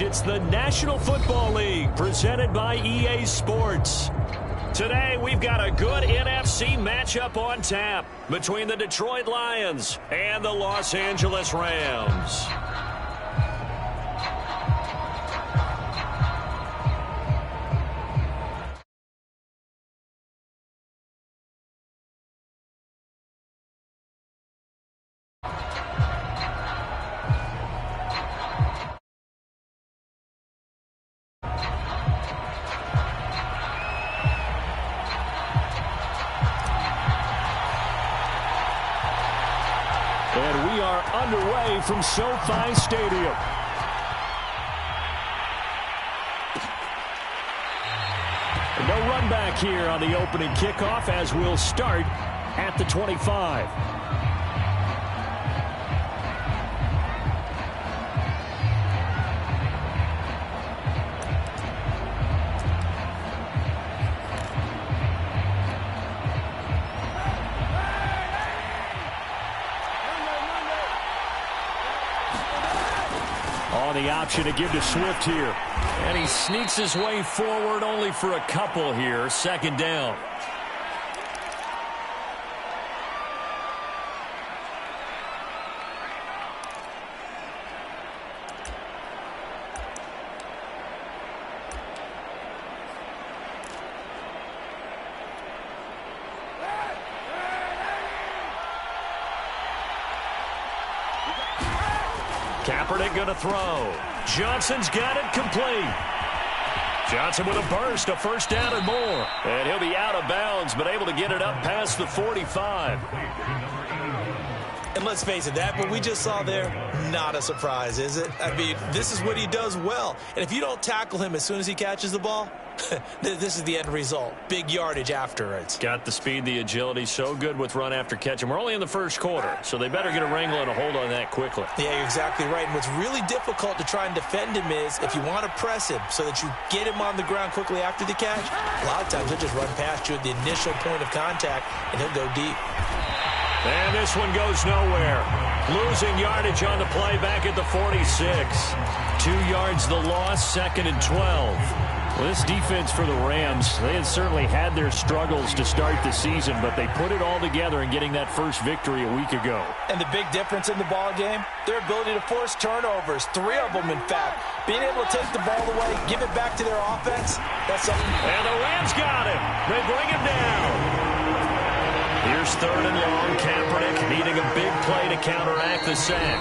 It's the National Football League presented by EA Sports. Today, we've got a good NFC matchup on tap between the Detroit Lions and the Los Angeles Rams. And we are underway from SoFi Stadium. No run back here on the opening kickoff as we'll start at the 25. The option to give to Swift here. And he sneaks his way forward only for a couple here. Second down. Kaepernick going to throw. Johnson's got it complete. Johnson with a burst, a first down and more. And he'll be out of bounds, but able to get it up past the 45. And let's face it, that what we just saw there, not a surprise, is it? I mean, this is what he does well. And if you don't tackle him as soon as he catches the ball, this is the end result. Big yardage afterwards. Got the speed, the agility, so good with run after catch. And we're only in the first quarter, so they better get a wrangle and a hold on that quickly. Yeah, you're exactly right. And what's really difficult to try and defend him is if you want to press him so that you get him on the ground quickly after the catch, a lot of times he'll just run past you at the initial point of contact, and he'll go deep. And this one goes nowhere. Losing yardage on the play back at the 46. 2 yards the loss, 2nd and 12. Well, this defense for the Rams, they had certainly had their struggles to start the season, but they put it all together in getting that first victory a week ago. And the big difference in the ball game, their ability to force turnovers, 3 of them in fact. Being able to take the ball away, give it back to their offense, that's something. And the Rams got him. They bring him down. Here's 3rd and long. Kaepernick needing a big play to counteract the sack.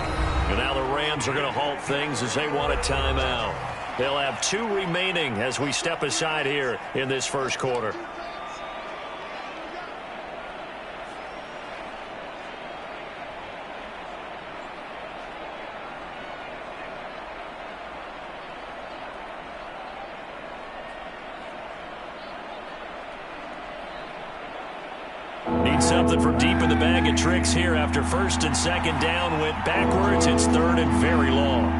And now the Rams are going to halt things as they want a timeout. They'll have 2 remaining as we step aside here in this first quarter. Need something from deep in the bag of tricks here after 1st and 2nd down. Went backwards. It's 3rd and very long.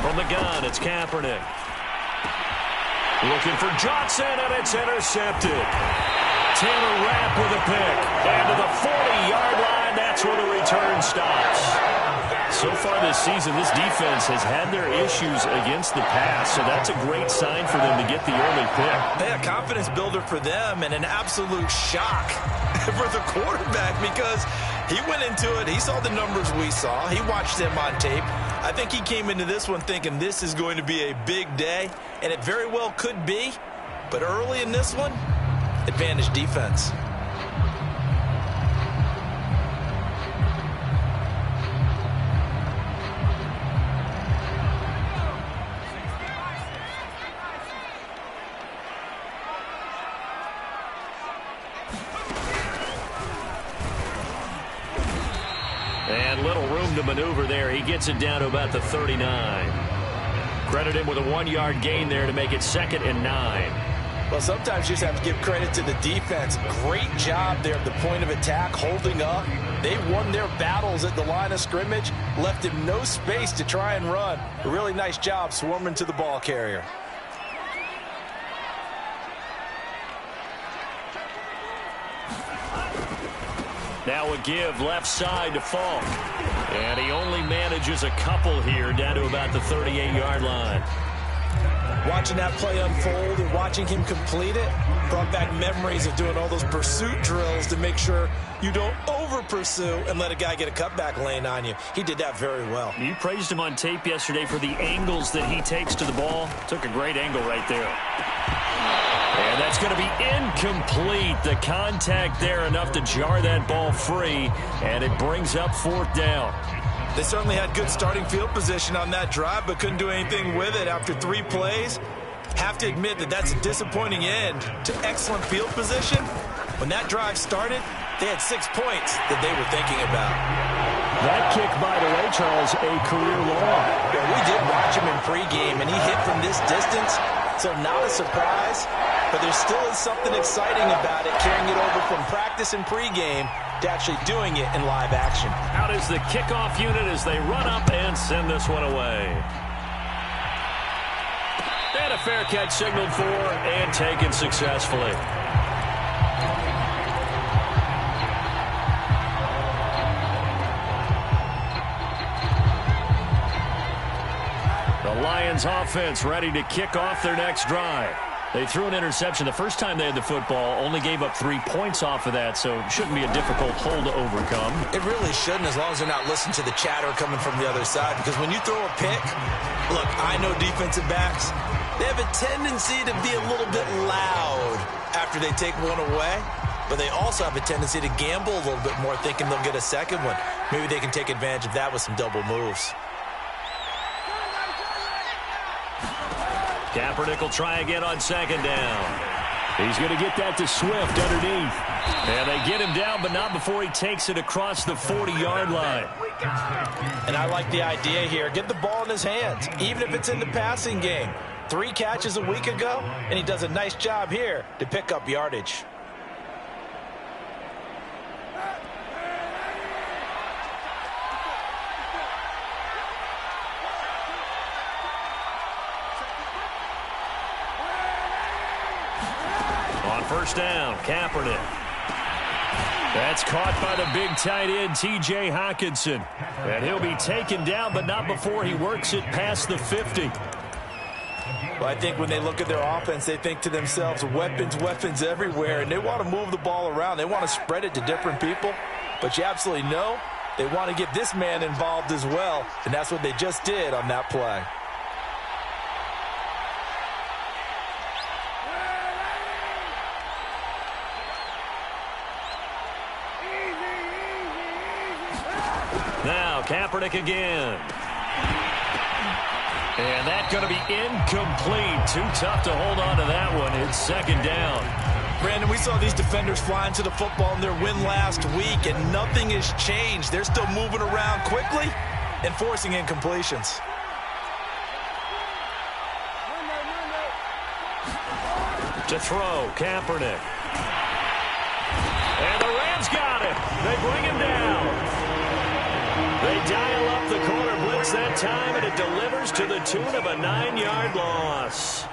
From the gun, it's Kaepernick. Looking for Johnson, and it's intercepted. Taylor Rapp with a pick. And to the 40-yard line, that's where the return stops. So far this season, this defense has had their issues against the pass, so that's a great sign for them to get the early pick. Yeah, confidence builder for them and an absolute shock for the quarterback because he went into it. He saw the numbers we saw. He watched them on tape. I think he came into this one thinking this is going to be a big day, and it very well could be. But early in this one, advantage defense. And little room to maneuver there. He gets it down to about the 39. Credit him with a 1-yard gain there to make it 2nd and 9. Well, sometimes you just have to give credit to the defense. Great job there at the point of attack, holding up. They won their battles at the line of scrimmage, left him no space to try and run. A really nice job swarming to the ball carrier. Now a give left side to Falk. And he only manages a couple here down to about the 38-yard line. Watching that play unfold and watching him complete it brought back memories of doing all those pursuit drills to make sure you don't over-pursue and let a guy get a cutback lane on you. He did that very well. You praised him on tape yesterday for the angles that he takes to the ball. Took a great angle right there. And that's going to be incomplete. The contact there enough to jar that ball free, and it brings up 4th down. They certainly had good starting field position on that drive, but couldn't do anything with it after 3 plays. Have to admit that that's a disappointing end to excellent field position. When that drive started, they had 6 points that they were thinking about. That kick, by the way, Charles, a career long. Yeah, we did watch him in pregame, and he hit from this distance, so not a surprise. But there still is something exciting about it, carrying it over from practice and pregame to actually doing it in live action. Out is the kickoff unit as they run up and send this one away. And a fair catch signaled for and taken successfully. The Lions offense ready to kick off their next drive. They threw an interception the first time they had the football, only gave up 3 points off of that, so it shouldn't be a difficult hole to overcome. It really shouldn't, as long as they're not listening to the chatter coming from the other side, because when you throw a pick, look, I know defensive backs, they have a tendency to be a little bit loud after they take one away, but they also have a tendency to gamble a little bit more, thinking they'll get a second one. Maybe they can take advantage of that with some double moves. Kaepernick will try again on 2nd down. He's going to get that to Swift underneath. And they get him down, but not before he takes it across the 40-yard line. And I like the idea here. Get the ball in his hands, even if it's in the passing game. 3 catches a week ago, and he does a nice job here to pick up yardage. On 1st down, Kaepernick. That's caught by the big tight end, T.J. Hockenson. And he'll be taken down, but not before he works it past the 50. Well, I think when they look at their offense, they think to themselves, weapons, weapons everywhere, and they want to move the ball around. They want to spread it to different people, but you absolutely know they want to get this man involved as well, and that's what they just did on that play. Now, Kaepernick again. And that's going to be incomplete. Too tough to hold on to that one. It's 2nd down. Brandon, we saw these defenders flying to the football in their win last week, and nothing has changed. They're still moving around quickly and forcing incompletions. To throw, Kaepernick. And the Rams got him. They bring him down. They dial up the corner blitz that time, and it delivers to the tune of a 9-yard loss.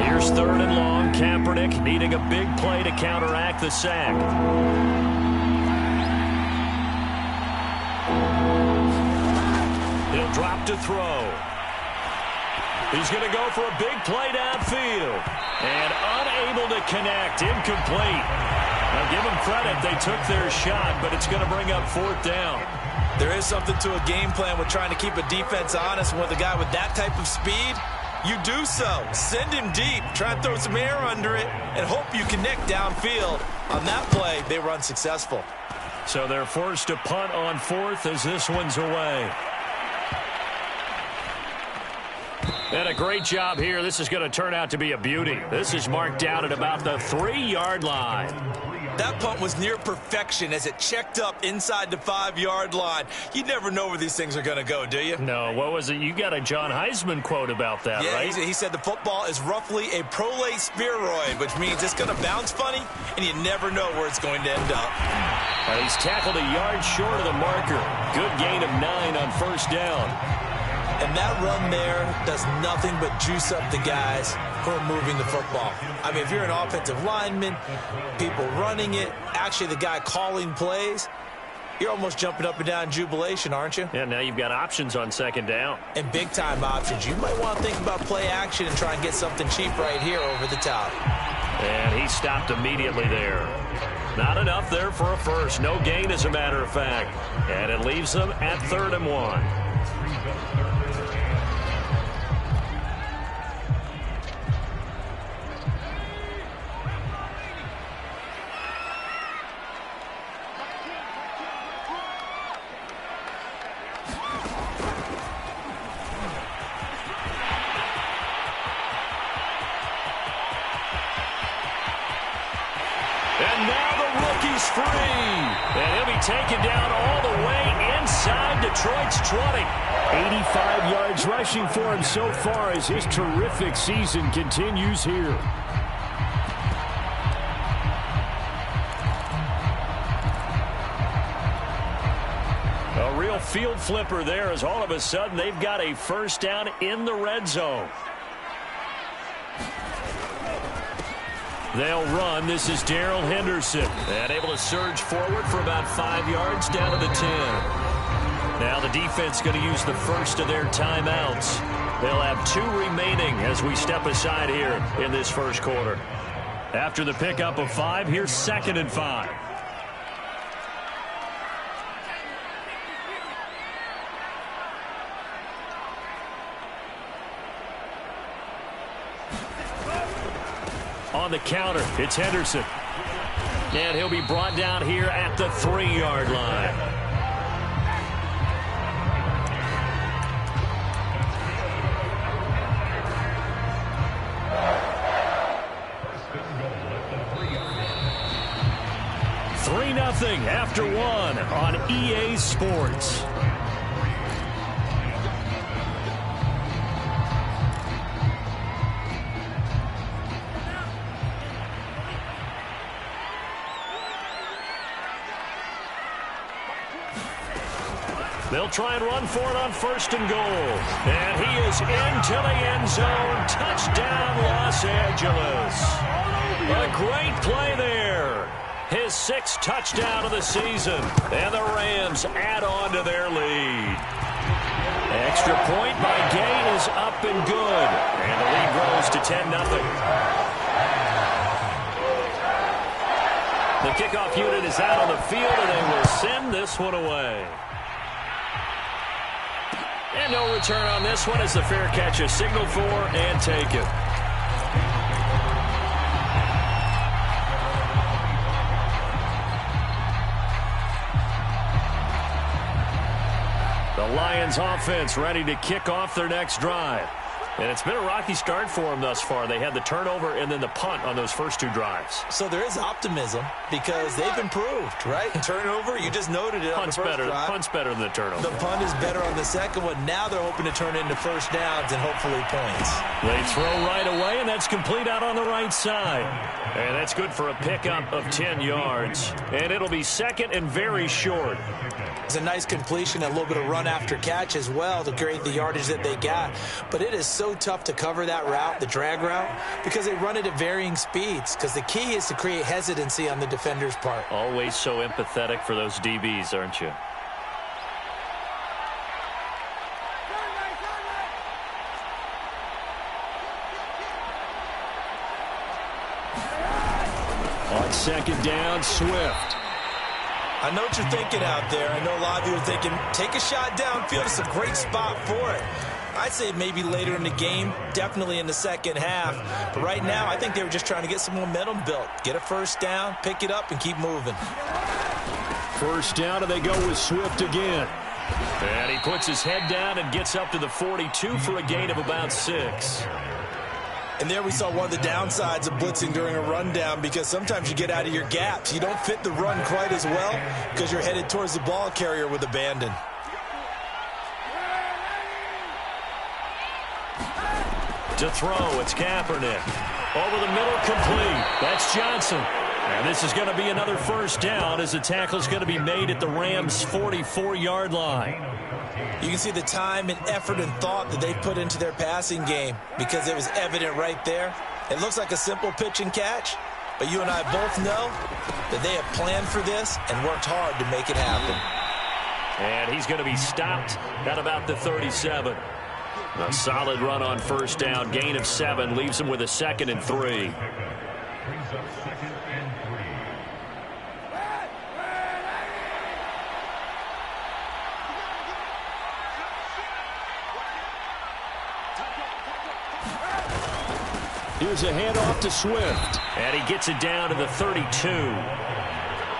Here's 3rd and long. Kaepernick needing a big play to counteract the sack. He'll drop to throw. He's going to go for a big play downfield. And unable to connect. Incomplete. Now give them credit. They took their shot, but it's going to bring up 4th down. There is something to a game plan with trying to keep a defense honest. With a guy with that type of speed, you do so. Send him deep. Try and throw some air under it and hope you connect downfield. On that play, they were unsuccessful. So they're forced to punt on 4th as this one's away. And a great job here. This is going to turn out to be a beauty. This is marked out at about the 3-yard line. That punt was near perfection as it checked up inside the 5-yard line. You never know where these things are going to go, do you? No, what was it? You got a John Heisman quote about that, yeah, right? He said the football is roughly a prolate spheroid, which means it's going to bounce funny, and you never know where it's going to end up. He's tackled a yard short of the marker. Good gain of 9 on 1st down. And that run there does nothing but juice up the guys who are moving the football. I mean, if you're an offensive lineman, people running it, actually the guy calling plays, you're almost jumping up and down in jubilation, aren't you? Yeah, now you've got options on second down. And big-time options. You might want to think about play action and try and get something cheap right here over the top. And he stopped immediately there. Not enough there for a first. No gain, as a matter of fact. And it leaves them at 3rd and 1. And now the rookie's free. And he'll be taken down all the way inside Detroit's 20. 85 yards rushing for him so far as his terrific season continues here. A real field flipper there, as all of a sudden they've got a first down in the red zone. They'll run. This is Darrell Henderson. And able to surge forward for about 5 yards down to the 10. Now the defense going to use the first of their timeouts. They'll have 2 remaining as we step aside here in this first quarter. After the pickup of 5, here's 2nd and 5. On the counter, it's Henderson. And he'll be brought down here at the 3-yard line. Nothing after 1 on EA Sports. They'll try and run for it on 1st and goal. And he is into the end zone. Touchdown, Los Angeles. A great play there. His 6th touchdown of the season. And the Rams add on to their lead. Extra point by Gain is up and good. And the lead grows to 10-0. The kickoff unit is out on the field, and they will send this one away. And no return on this one as the fair catch is signaled for and taken. The Lions offense ready to kick off their next drive. And it's been a rocky start for them thus far. They had the turnover and then the punt on those first 2 drives. So there is optimism because they've improved, right? Turnover, you just noted it on the first drive. Punt's better than the turnover. The punt is better on the second one. Now they're hoping to turn into first downs and hopefully points. They throw right away, and that's complete out on the right side. And that's good for a pickup of 10 yards. And it'll be 2nd and very short. It's a nice completion, a little bit of run after catch as well to create the yardage that they got. But it is so tough to cover that route, the drag route, because they run it at varying speeds. Because the key is to create hesitancy on the defender's part. Always so empathetic for those DBs, aren't you? On 2nd down, Swift. I know what you're thinking out there. I know a lot of you are thinking, take a shot downfield. It's a great spot for it. I'd say maybe later in the game, definitely in the second half. But right now, I think they were just trying to get some momentum built. Get a first down, pick it up, and keep moving. First down, and they go with Swift again. And he puts his head down and gets up to the 42 for a gain of about 6. And there we saw one of the downsides of blitzing during a rundown because sometimes you get out of your gaps. You don't fit the run quite as well because you're headed towards the ball carrier with abandon. To throw, it's Kaepernick. Over the middle, complete. That's Johnson. And this is going to be another first down as the tackle is going to be made at the Rams' 44-yard line. You can see the time and effort and thought that they put into their passing game because it was evident right there. It looks like a simple pitch and catch, but you and I both know that they have planned for this and worked hard to make it happen. And he's going to be stopped at about the 37. A solid run on first down. Gain of 7 leaves him with a 2nd and 3. Here's a handoff to Swift. And he gets it down to the 32.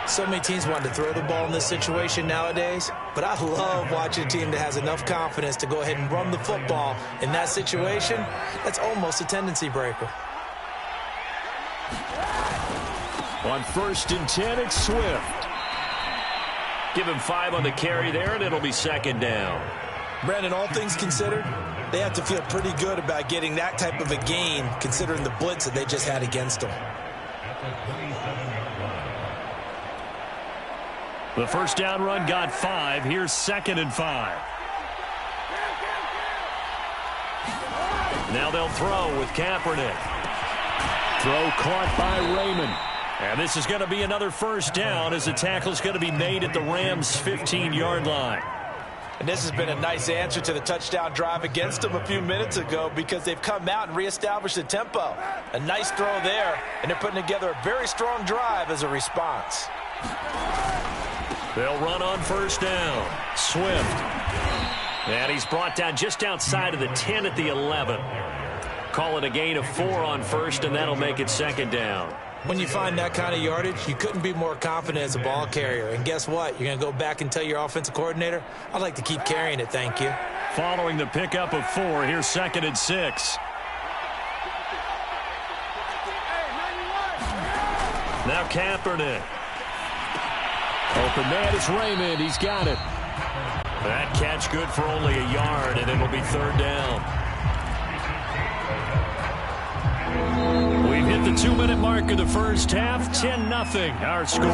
So many teams want to throw the ball in this situation nowadays, but I love watching a team that has enough confidence to go ahead and run the football in that situation. That's almost a tendency breaker. On 1st and 10, it's Swift. Give him 5 on the carry there, and it'll be 2nd down. Brandon, all things considered, they have to feel pretty good about getting that type of a gain considering the blitz that they just had against them. The first down run got 5. Here's 2nd and 5. Now they'll throw with Kaepernick. Throw caught by Raymond. And this is going to be another first down as the tackle's going to be made at the Rams' 15-yard line. And this has been a nice answer to the touchdown drive against them a few minutes ago because they've come out and reestablished the tempo. A nice throw there, and they're putting together a very strong drive as a response. They'll run on first down. Swift. And he's brought down just outside of the 10 at the 11. Call it a gain of 4 on first, and that'll make it 2nd down. When you find that kind of yardage, you couldn't be more confident as a ball carrier. And guess what? You're going to go back and tell your offensive coordinator, I'd like to keep carrying it, thank you. Following the pickup of 4, here's 2nd and 6. Now Kaepernick. Open man is Raymond. He's got it. That catch good for only a yard, and it'll be 3rd down. We've hit the 2-minute mark of the first half. 10-0 our score.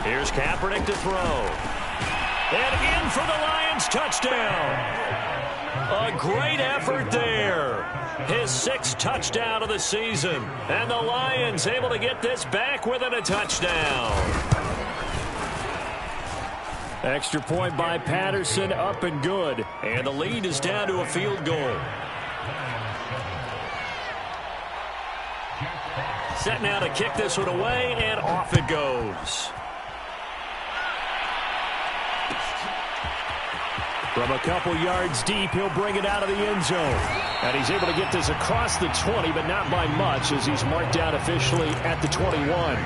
Here's Kaepernick to throw. And in for the Lions touchdown. A great effort there. His 6th touchdown of the season. And the Lions able to get this back within a touchdown. Extra point by Patterson, up and good. And the lead is down to a field goal. Set now to kick this one away, and off it goes. From a couple yards deep, he'll bring it out of the end zone. And he's able to get this across the 20, but not by much as he's marked down officially at the 21.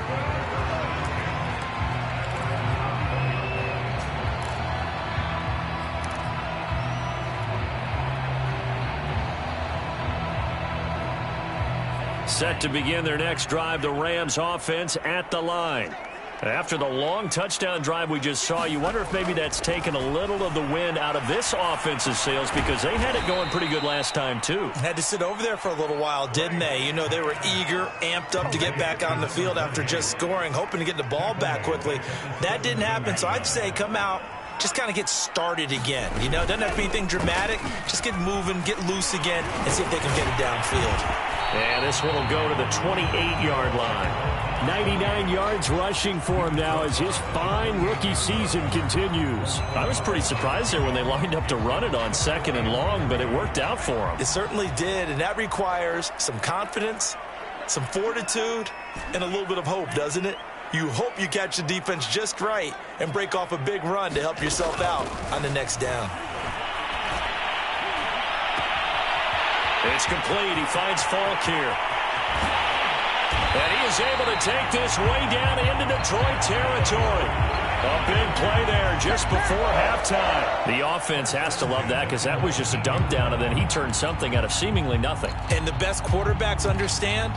Set to begin their next drive, the Rams offense at the line. After the long touchdown drive we just saw, you wonder if maybe that's taken a little of the wind out of this offense's sails because they had it going pretty good last time, too. Had to sit over there for a little while, didn't they? You know, they were eager, amped up to get back on the field after just scoring, hoping to get the ball back quickly. That didn't happen, so I'd say come out, just kind of get started again. You know, doesn't have to be anything dramatic. Just get moving, get loose again, and see if they can get it downfield. And this one will go to the 28-yard line. 99 yards rushing for him now as his fine rookie season continues. I was pretty surprised there when they lined up to run it on 2nd and long, but it worked out for him. It certainly did, and that requires some confidence, some fortitude, and a little bit of hope, doesn't it? You hope you catch the defense just right and break off a big run to help yourself out on the next down. It's complete. He finds Falk here. And he is able to take this way down into Detroit territory. A big play there just before halftime. The offense has to love that because that was just a dump down, and then he turned something out of seemingly nothing. And the best quarterbacks understand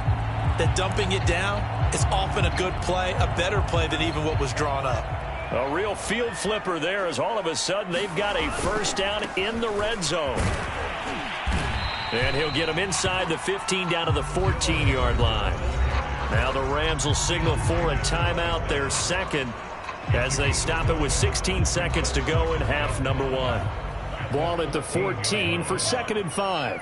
that dumping it down is often a good play, a better play than even what was drawn up. A real field flipper there, as all of a sudden they've got a first down in the red zone. And he'll get them inside the 15 down to the 14-yard line. Now the Rams will signal for a timeout, their second, as they stop it with 16 seconds to go in half number 1. Ball at the 14 for 2nd and 5.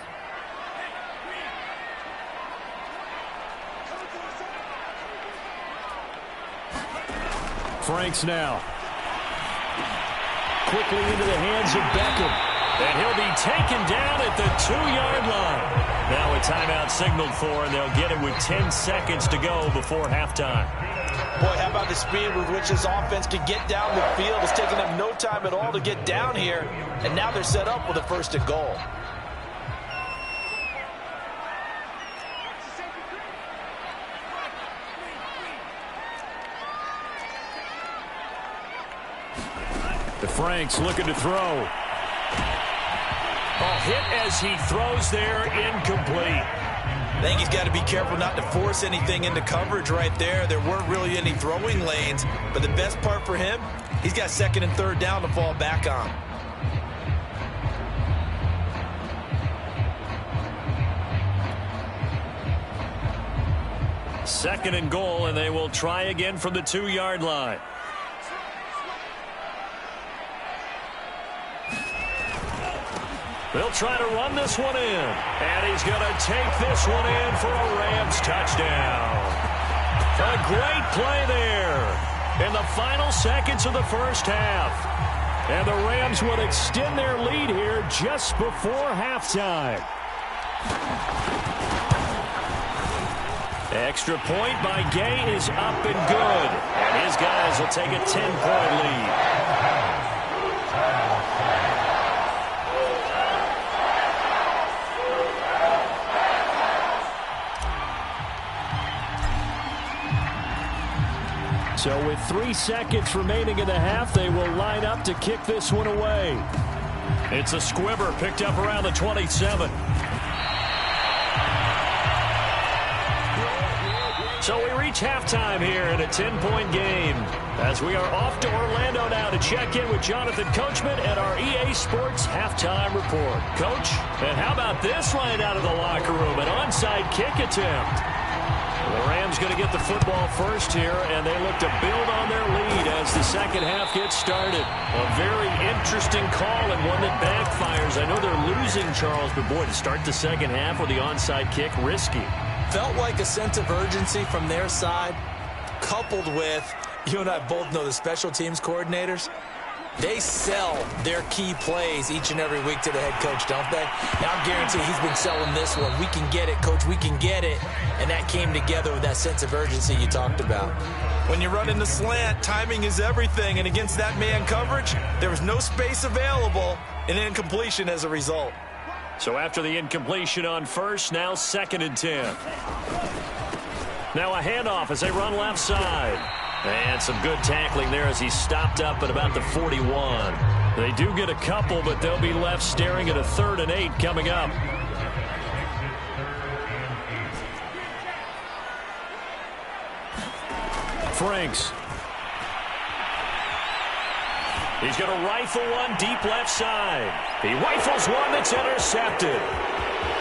Franks now. Quickly into the hands of Beckham. And he'll be taken down at the 2-yard line. Now a timeout signaled for, and they'll get it with 10 seconds to go before halftime. Boy, how about the speed with which this offense can get down the field? It's taken them no time at all to get down here, and now they're set up with a 1st and goal. The Franks looking to throw. A hit as he throws there, incomplete. I think he's got to be careful not to force anything into coverage right there. There weren't really any throwing lanes, but the best part for him, he's got 2nd and 3rd down to fall back on. Second and goal, and they will try again from the 2-yard line. They'll try to run this one in. And he's going to take this one in for a Rams touchdown. A great play there in the final seconds of the first half. And the Rams would extend their lead here just before halftime. Extra point by Gay is up and good. And his guys will take a 10-point lead. So with 3 seconds remaining in the half, they will line up to kick this one away. It's a squibber picked up around the 27. So we reach halftime here in a 10-point game as we are off to Orlando now to check in with Jonathan Coachman at our EA Sports Halftime Report. Coach, and how about this right out of the locker room, an onside kick attempt. The Rams going to get the football first here, and they look to build on their lead as the second half gets started. A very interesting call and one that backfires. I know they're losing, Charles, but boy, to start the second half with the onside kick, risky. Felt like a sense of urgency from their side, coupled with, you and I both know the special teams coordinators. They sell their key plays each and every week to the head coach, don't they? Now I guarantee he's been selling this one. We can get it, coach. We can get it. And that came together with that sense of urgency you talked about. When you run in the slant, timing is everything. And against that man coverage, there was no space available, and incompletion as a result. So after the incompletion on first, now 2nd and 10. Now a handoff as they run left side. And some good tackling there as he stopped up at about the 41. They do get a couple, but they'll be left staring at a 3rd and 8 coming up. Franks. He's going to rifle one deep left side. He rifles one that's intercepted.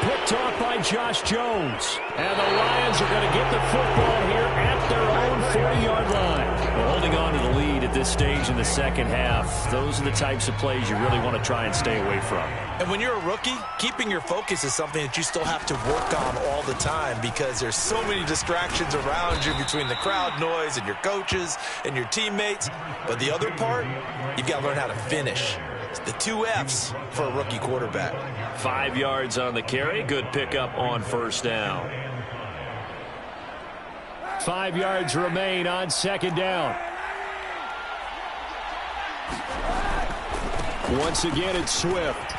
Picked off by Josh Jones. And the Lions are going to get the football here at their own 40-yard line. Well, holding on to the lead at this stage in the second half, those are the types of plays you really want to try and stay away from. And when you're a rookie, keeping your focus is something that you still have to work on all the time because there's so many distractions around you between the crowd noise and your coaches and your teammates. But the other part, you've got to learn how to finish. It's the 2 F's for a rookie quarterback. 5 yards on the carry. Good pickup on first down. 5 yards remain on 2nd down. Once again, it's Swift.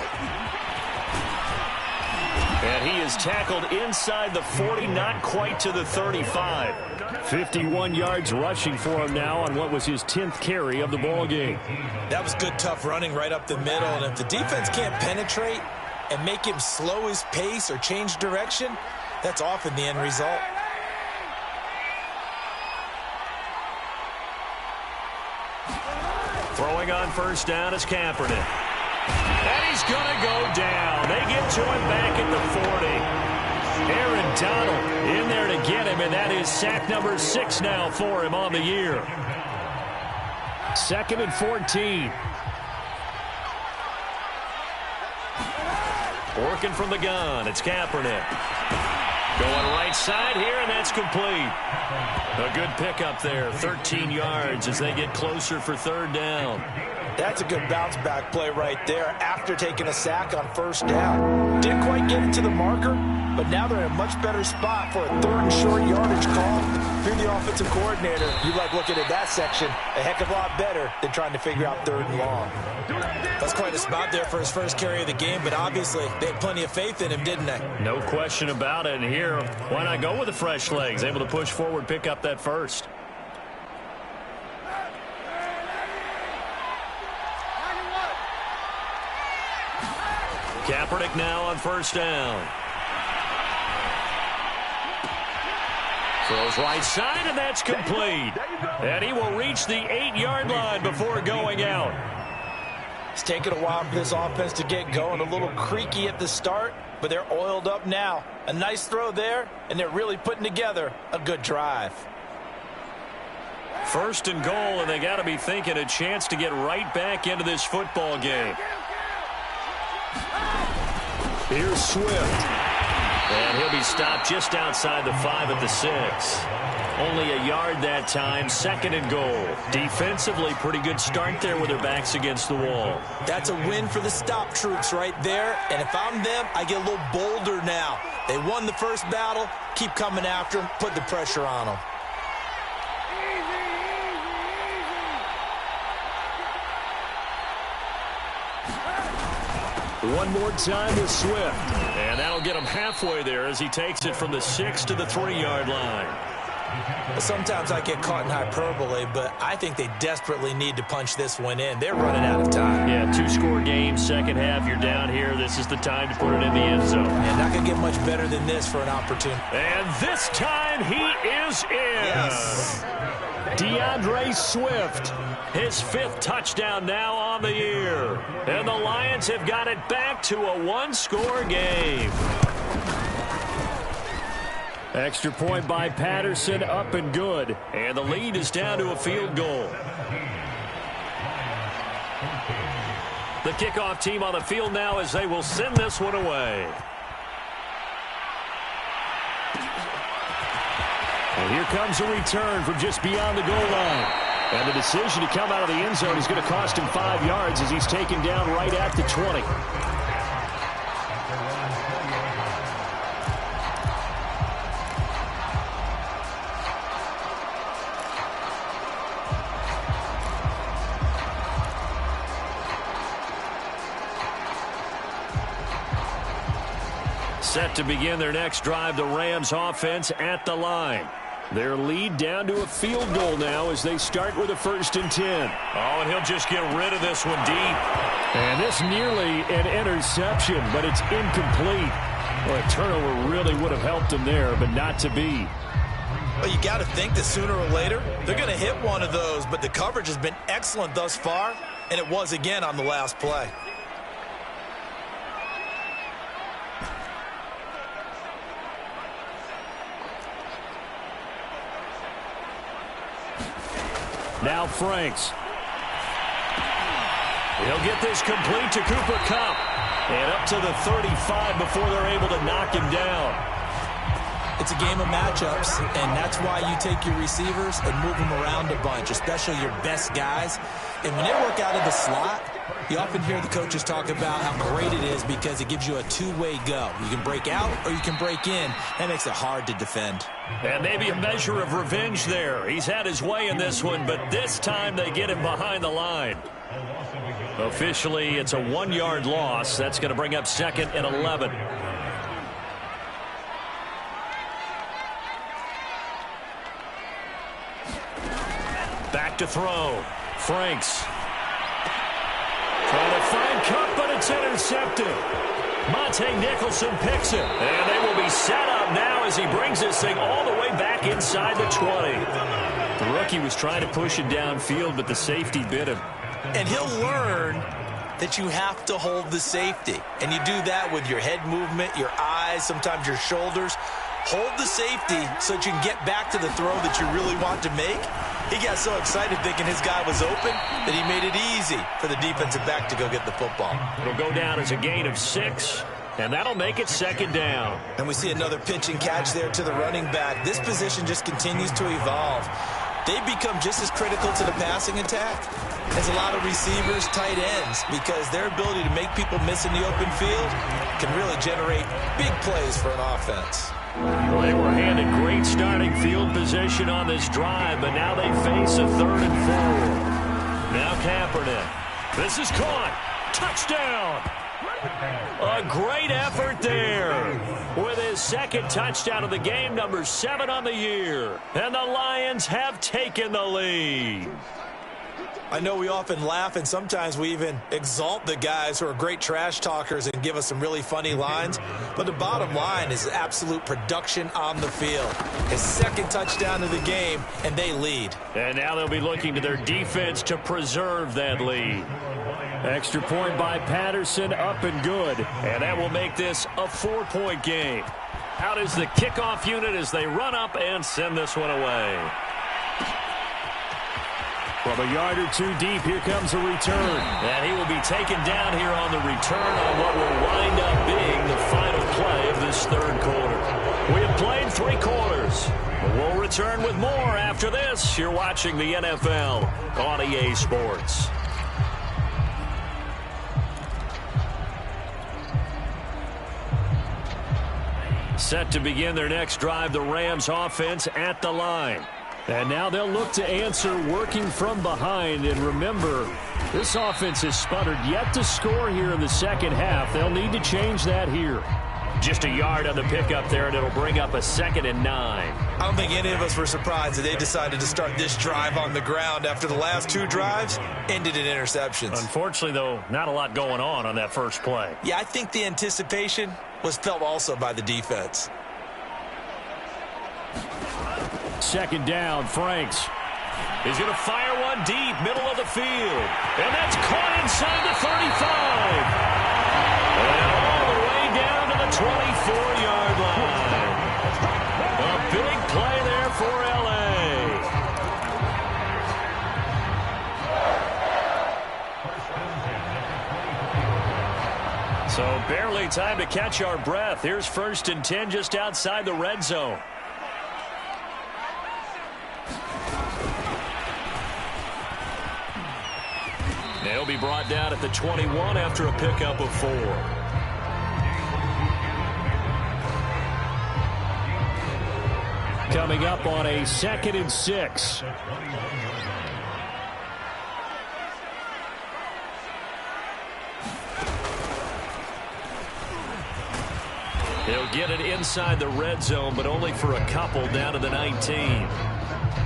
And he is tackled inside the 40, not quite to the 35. 51 yards rushing for him now on what was his 10th carry of the ball game. That was good, tough running right up the middle. And if the defense can't penetrate and make him slow his pace or change direction, that's often the end result. Throwing on first down is Kaepernick. And he's going to go down. They get to him back at the 40. Aaron Donald in there to get him, and that is sack number 6 now for him on the year. 2nd and 14. Working from the gun, it's Kaepernick. Going right side here, and that's complete. A good pickup there, 13 yards as they get closer for 3rd down. That's a good bounce-back play right there after taking a sack on first down. Didn't quite get it to the marker, but now they're in a much better spot for a 3rd and short yardage call. If you're the offensive coordinator, you like looking at that section a heck of a lot better than trying to figure out 3rd and long. That's quite a spot there for his first carry of the game, but obviously they had plenty of faith in him, didn't they? No question about it. And here, why not go with the fresh legs? Able to push forward, pick up that first. Kaepernick now on first down. Throws right side, and that's complete. And he will reach the 8-yard line before going out. It's taken a while for this offense to get going. A little creaky at the start, but they're oiled up now. A nice throw there, and they're really putting together a good drive. 1st and goal, and they got to be thinking a chance to get right back into this football game. Here's Swift. And he'll be stopped just outside the 5 at the 6. Only a yard that time, 2nd and goal. Defensively, pretty good start there with their backs against the wall. That's a win for the stop troops right there. And if I'm them, I get a little bolder now. They won the first battle. Keep coming after them. Put the pressure on them. One more time with Swift. And that'll get him halfway there as he takes it from the 6 to the 3-yard line. Sometimes I get caught in hyperbole, but I think they desperately need to punch this one in. They're running out of time. Yeah, 2-score game, second half, you're down here. This is the time to put it in the end zone. And not going to get much better than this for an opportunity. And this time he is in. Yes. DeAndre Swift. His 5th touchdown now on the year. And the Lions have got it back to a 1-score game. Extra point by Patterson, up and good. And the lead is down to a field goal. The kickoff team on the field now as they will send this one away. And here comes a return from just beyond the goal line. And the decision to come out of the end zone is going to cost him 5 yards as he's taken down right at the 20. Set to begin their next drive, the Rams offense at the line. Their lead down to a field goal now as they start with a 1st and 10. Oh, and he'll just get rid of this one deep. And this nearly an interception, but it's incomplete. Well, a turnover really would have helped him there, but not to be. Well, you got to think that sooner or later they're going to hit one of those, but the coverage has been excellent thus far, and it was again on the last play. Now Franks. He'll get this complete to Cooper Kupp. And up to the 35 before they're able to knock him down. It's a game of matchups, and that's why you take your receivers and move them around a bunch, especially your best guys. And when they work out of the slot, you often hear the coaches talk about how great it is because it gives you a two-way go. You can break out or you can break in. That makes it hard to defend. And maybe a measure of revenge there. He's had his way in this one, but this time they get him behind the line. Officially, it's a 1-yard loss. That's going to bring up 2nd and 11. Back to throw. Franks. Trying to find Kupp, but it's intercepted. Monte Nicholson picks it. And they will be set up now as he brings this thing all the way back inside the 20. The rookie was trying to push it downfield, but the safety bit him. And he'll learn that you have to hold the safety. And you do that with your head movement, your eyes, sometimes your shoulders. Hold the safety so that you can get back to the throw that you really want to make. He got so excited thinking his guy was open that he made it easy for the defensive back to go get the football. It'll go down as a gain of 6, and that'll make it second down. And we see another pitch and catch there to the running back. This position just continues to evolve. They become just as critical to the passing attack as a lot of receivers, tight ends, because their ability to make people miss in the open field can really generate big plays for an offense. Well, they were handed great starting field position on this drive, but now they face a 3rd and 4. Now Kaepernick. This is caught. Touchdown. A great effort there with his second touchdown of the game, number 7 on the year. And the Lions have taken the lead. I know we often laugh and sometimes we even exalt the guys who are great trash talkers and give us some really funny lines. But the bottom line is absolute production on the field. His second touchdown of the game, and they lead. And now they'll be looking to their defense to preserve that lead. Extra point by Patterson, up and good. And that will make this a 4-point game. Out is the kickoff unit as they run up and send this one away. From a yard or 2 deep, here comes a return. And he will be taken down here on the return on what will wind up being the final play of this 3rd quarter. We have played 3 quarters. We'll return with more after this. You're watching the NFL on EA Sports. Set to begin their next drive, the Rams offense at the line. And now they'll look to answer working from behind. And remember, this offense has sputtered yet to score here in the second half. They'll need to change that here. Just a yard on the pickup there, and it'll bring up a 2nd and 9. I don't think any of us were surprised that they decided to start this drive on the ground after the last 2 drives ended in interceptions. Unfortunately, though, not a lot going on that first play. Yeah, I think the anticipation was felt also by the defense. 2nd down, Franks. He's going to fire one deep, middle of the field. And that's caught inside the 35. And all the way down to the 24-yard line. A big play there for L.A. So barely time to catch our breath. Here's 1st and 10 just outside the red zone. They'll be brought down at the 21 after a pickup of 4. Coming up on a 2nd and 6. They'll get it inside the red zone, but only for a couple down to the 19.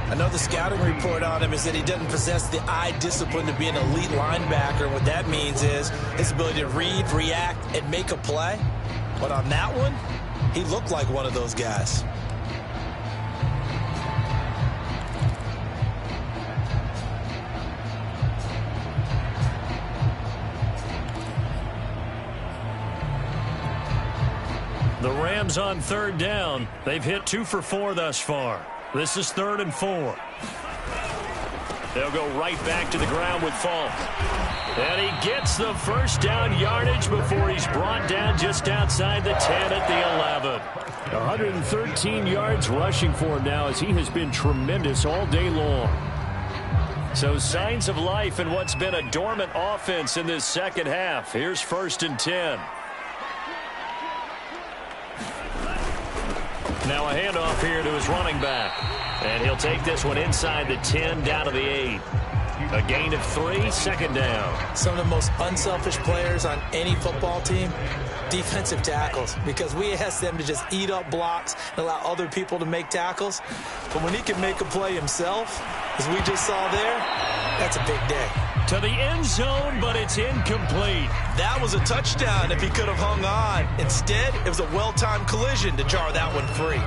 Another scouting report on him is that he doesn't possess the eye discipline to be an elite linebacker. What that means is his ability to read, react, and make a play. But on that one, he looked like one of those guys. The Rams on 3rd down. They've hit 2 for 4 thus far. This is 3rd and 4. They'll go right back to the ground with Falk. And he gets the 1st down yardage before he's brought down just outside the 10 at the 11. 113 yards rushing for him now as he has been tremendous all day long. So signs of life in what's been a dormant offense in this second half. Here's 1st and 10. Now a handoff here to his running back. And he'll take this one inside the 10 down to the 8. A gain of 3, 2nd down. Some of the most unselfish players on any football team, defensive tackles, because we ask them to just eat up blocks and allow other people to make tackles. But when he can make a play himself, as we just saw there, that's a big day. To the end zone, but it's incomplete. That was a touchdown if he could have hung on. Instead, it was a well-timed collision to jar that one free.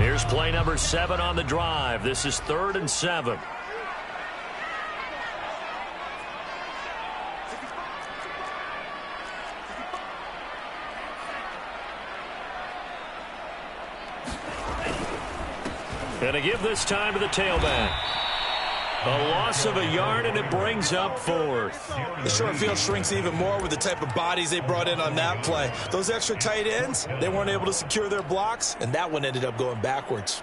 Here's play number 7 on the drive. This is 3rd and 7. And to give this time to the tailback. A loss of a yard, and it brings up 4th. The short field shrinks even more with the type of bodies they brought in on that play. Those extra tight ends, they weren't able to secure their blocks, and that one ended up going backwards.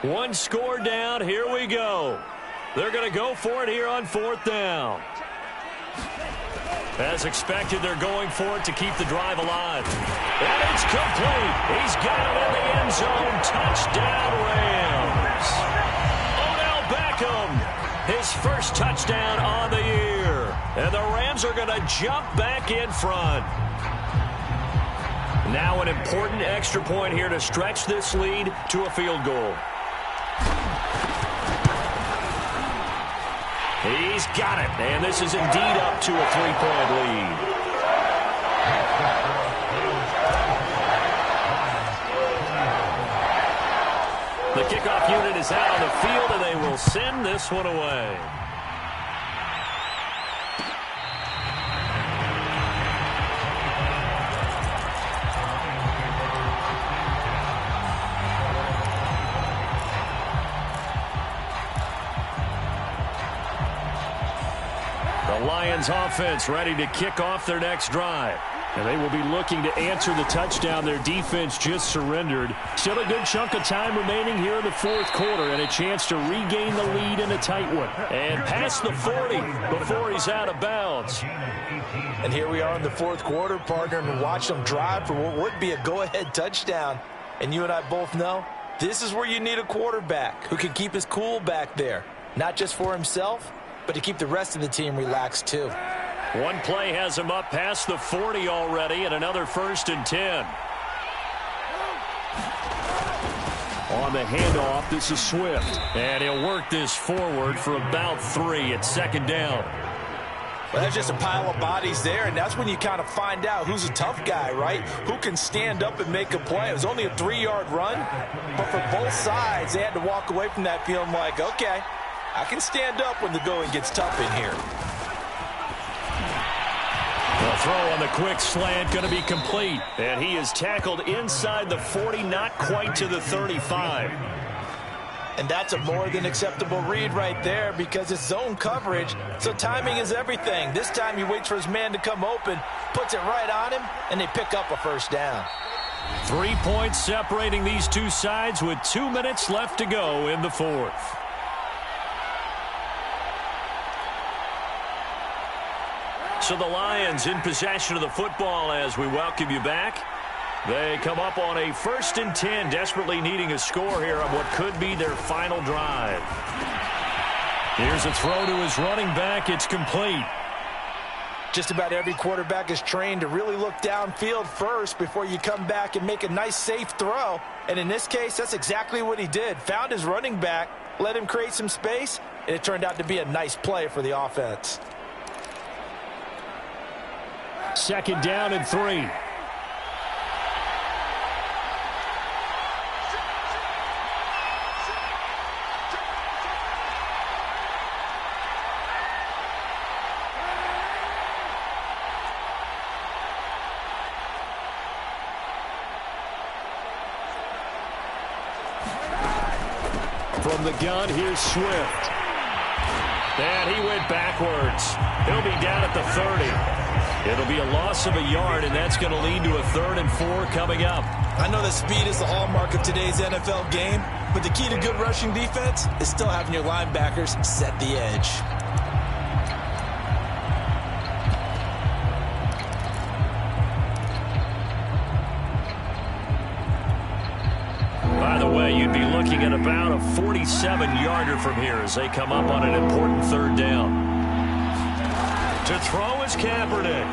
One score down. Here we go. They're going to go for it here on 4th down. As expected, they're going for it to keep the drive alive. And it's complete. He's got it in the end zone. Touchdown, Rams. Odell Beckham, his first touchdown on the year. And the Rams are going to jump back in front. Now an important extra point here to stretch this lead to a field goal. He's got it, and this is indeed up to a 3-point lead. The kickoff unit is out on the field, and they will send this one away. The Lions offense ready to kick off their next drive. And they will be looking to answer the touchdown their defense just surrendered. Still a good chunk of time remaining here in the 4th quarter and a chance to regain the lead in a tight one. And past the 40 before he's out of bounds. And here we are in the 4th quarter, partner, and watch them drive for what would be a go-ahead touchdown. And you and I both know this is where you need a quarterback who can keep his cool back there. Not just for himself, but to keep the rest of the team relaxed too. One play has him up past the 40 already, and another 1st and 10. On the handoff, this is Swift. And he'll work this forward for about 3 at 2nd down. Well, that's just a pile of bodies there, and that's when you kind of find out who's a tough guy, right? Who can stand up and make a play. It was only a 3-yard run, but for both sides, they had to walk away from that feeling like, okay, I can stand up when the going gets tough in here. The throw on the quick slant going to be complete. And he is tackled inside the 40, not quite to the 35. And that's a more than acceptable read right there because it's zone coverage, so timing is everything. This time he waits for his man to come open, puts it right on him, and they pick up a 1st down. 3 points separating these two sides with 2 minutes left to go in the 4th. So the Lions in possession of the football as we welcome you back. They come up on a 1st and 10, desperately needing a score here on what could be their final drive. Here's a throw to his running back. It's complete. Just about every quarterback is trained to really look downfield first before you come back and make a nice, safe throw. And in this case, that's exactly what he did. Found his running back, let him create some space, and it turned out to be a nice play for the offense. 2nd down and 3. From the gun, here's Swift. And he went backwards. He'll be down at the 30. It'll be a loss of a yard, and that's going to lead to a 3rd and 4 coming up. I know that speed is the hallmark of today's NFL game, but the key to good rushing defense is still having your linebackers set the edge. By the way, you'd be looking at about a 47-yarder from here as they come up on an important 3rd down. To throw is Kaepernick.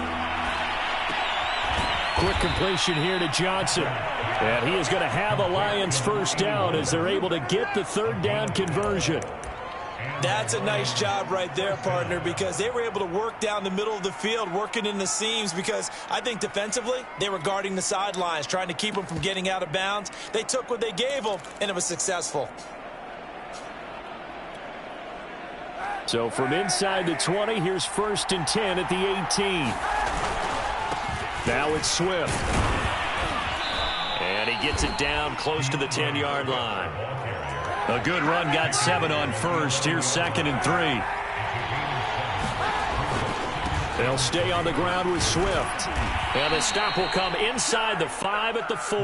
Quick completion here to Johnson. And he is going to have a Lions 1st down as they're able to get the 3rd down conversion. That's a nice job right there, partner, because they were able to work down the middle of the field, working in the seams, because I think defensively they were guarding the sidelines, trying to keep them from getting out of bounds. They took what they gave them, and it was successful. So from inside the 20, here's 1st and 10 at the 18. Now it's Swift. And he gets it down close to the 10-yard line. A good run got 7 on first. Here's 2nd and 3. They'll stay on the ground with Swift. And the stop will come inside the 5 at the 4.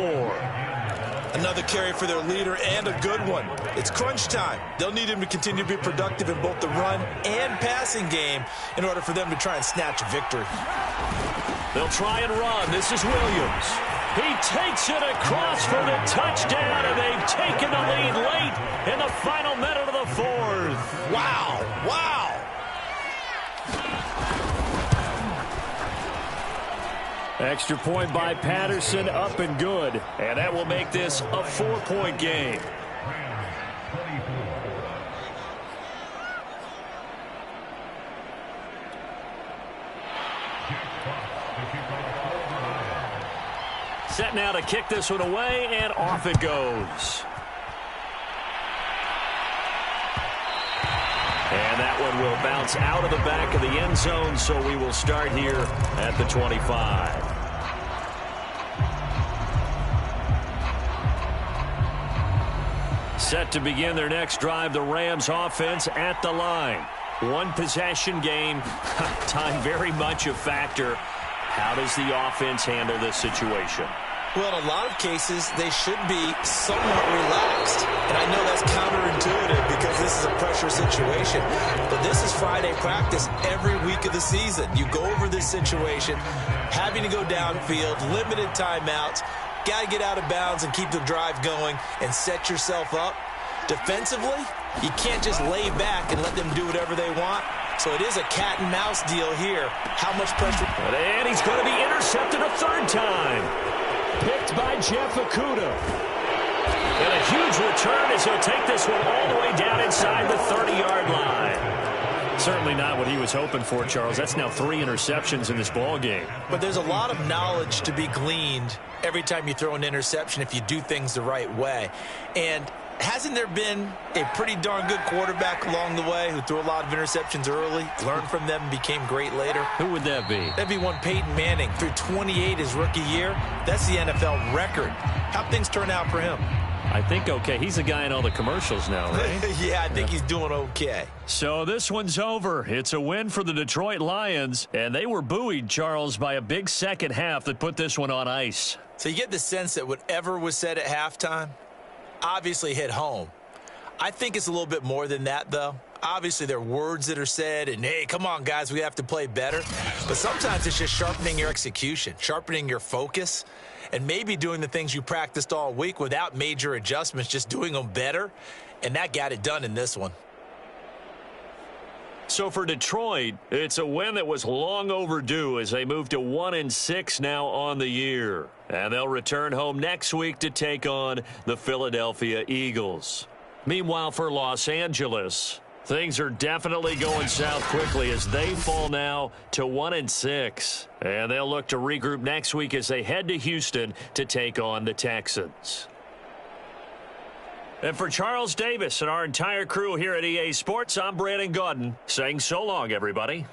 Another carry for their leader and a good one. It's crunch time. They'll need him to continue to be productive in both the run and passing game in order for them to try and snatch a victory. They'll try and run. This is Williams. He takes it across for the touchdown, and they've taken the lead late in the final minute of the 4th. Wow, wow. Extra point by Patterson, up and good. And that will make this a 4-point game. Set now to kick this one away, and off it goes. And that one will bounce out of the back of the end zone, so we will start here at the 25. Set to begin their next drive, the Rams offense at the line. One possession game, time very much a factor. How does the offense handle this situation? Well, in a lot of cases, they should be somewhat relaxed. And I know that's counterintuitive because this is a pressure situation. But this is Friday practice every week of the season. You go over this situation, having to go downfield, limited timeouts, got to get out of bounds and keep the drive going and set yourself up. Defensively, you can't just lay back and let them do whatever they want. So it is a cat and mouse deal here. How much pressure? And he's going to be intercepted a 3rd time. Picked by Jeff Okudah. And a huge return as he'll take this one all the way down inside the 30-yard line. Certainly not what he was hoping for, Charles. That's now 3 interceptions in this ball game. But there's a lot of knowledge to be gleaned every time you throw an interception if you do things the right way. And hasn't there been a pretty darn good quarterback along the way who threw a lot of interceptions early, learned from them, and became great later? Who would that be? That'd be one Peyton Manning. Threw 28 his rookie year. That's the NFL record. How'd things turn out for him? I think okay. He's a guy in all the commercials now, right? Yeah, I think he's doing okay. So this one's over. It's a win for the Detroit Lions, and they were buoyed, Charles, by a big second half that put this one on ice. So you get the sense that whatever was said at halftime obviously hit home. I think it's a little bit more than that, though. Obviously, there are words that are said, and, hey, come on, guys, we have to play better. But sometimes it's just sharpening your execution, sharpening your focus, and maybe doing the things you practiced all week without major adjustments, just doing them better. And that got it done in this one. So for Detroit, it's a win that was long overdue as they move to 1-6 now on the year. And they'll return home next week to take on the Philadelphia Eagles. Meanwhile, for Los Angeles, things are definitely going south quickly as they fall now to 1-6. And they'll look to regroup next week as they head to Houston to take on the Texans. And for Charles Davis and our entire crew here at EA Sports, I'm Brandon Gaudin saying so long, everybody.